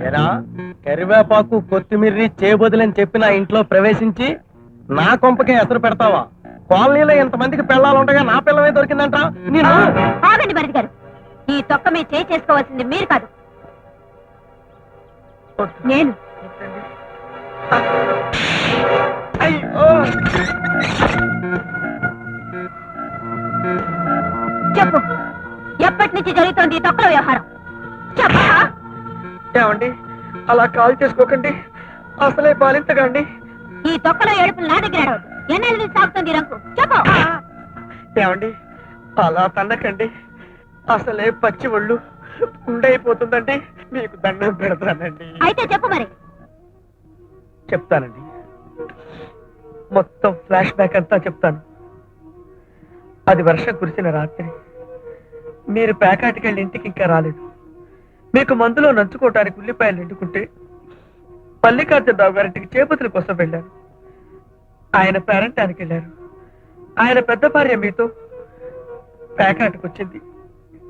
ఏరా కరివేపాకు కొత్తిమీర్రి చేయబోదులని చెప్పి నా ఇంట్లో ప్రవేశించి నా కొంపకే ఎసరు పెడతావా? కాలనీలో ఇంతమందికి పిల్లలు ఉండగా నా పిల్లమే దొరికిందంట. నేను ఆగండి భరత్ గారు, ఈ తొక్క మీద చేయి చేసుకోవాల్సింది మీరు కాదు, నేను. చెప్పు, ఎప్పటి నుంచి జరుగుతోంది ఈ తొక్కల వ్యవహారం? చెప్పా. ఏమండి అలా కాల్ చేసుకోకండి, అసలే బాలింతకండి. ఈ తొక్కలో ఏడుపులు నా దగ్గర ఏడవద్దు. ఎన్నెల నుంచి సాగుతుంది రంకు? చెప్పు. ఏమండి అలా తన్నకండి, అసలే పచ్చి ఒళ్ళు ఉండైపోతుందండి. మీకు దండం పెడతానండి. అయితే చెప్పు మరి. చెప్తానండి, మొత్తం ఫ్లాష్ బ్యాక్ అంతా చెప్తాను. అది వర్షం కురిసిన రాత్రి. మీరు ప్యాకాటికెళ్ళి ఇంటికి ఇంకా రాలేదు. మీకు మందులో నంచుకోవటానికి ఉల్లిపాయలు ఎండుకుంటే మల్లికార్జునరావు గారింటికి చేపతుల కోసం వెళ్ళారు. ఆయన పేరంటానికి వెళ్ళారు. ఆయన పెద్ద భార్య మీతో ప్యాకాటికి వచ్చింది.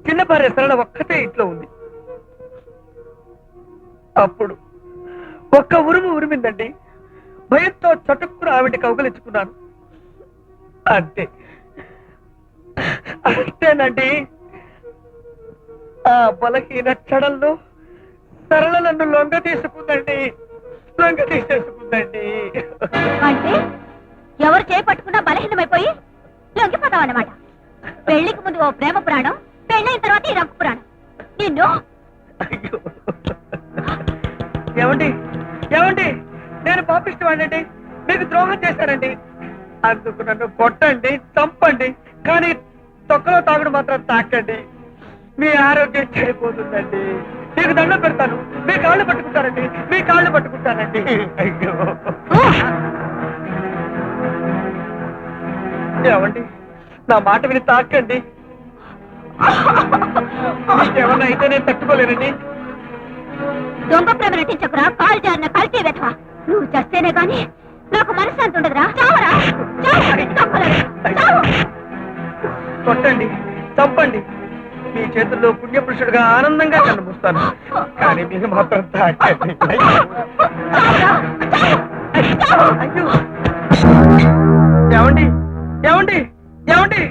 చిన్న భార్య సరళ ఒక్కతే ఇంట్లో ఉంది. అప్పుడు ఒక్క ఉరుము ఉరిమిందండి. భయంతో చటుక్కున ఆవిడ కౌగలించుకున్నాను. అంతే అంతేనండి. ఆ బలహీన క్షణంలో సరళ నన్ను లొంగ తీసుకుందండి. అంటే ఎవరు చేపట్టుకున్నా బలహీనమైపోయి లొంగిపోతావన్నమాట. పెళ్లికి ముందు ఓ ప్రేమ పురాణం, పెళ్ళైన తర్వాత ఈ రంకు పురాణం. నిన్ను ఏమండి ఏమండి నేను పాపిష్టవాడండి, మీకు ద్రోహం చేశానండి. అందుకు నన్ను కొట్టండి, చంపండి, కానీ తొక్కలో తాగుడు మాత్రం తాకండి. మీ ఆరోగ్యం చెడిపోతుందండి. మీకు దండం పెడతాను, మీ కాళ్ళు పట్టుకుంటానండి, మీ కాళ్ళు పట్టుకుంటానండి. అయ్యో ఏమండి నా మాట విని తాకండి. మీకేమన్నా అయితే నేను తట్టుకోలేనండి. దొంగ ప్రేమ నటించకురా, కాలు జారిన కల్తీ వెధవా. నువ్వు చస్తేనే గాని నాకు మనశ్శాంతి ఉండదురా. చావరా, కొట్టండి, చంపండి. మీ చేతుల్లో పుణ్యపురుషుడుగా ఆనందంగా కనిపిస్తాను, కానీ మీకు మాత్రం తాకండి. ఏమండి ఏమండి ఏమండి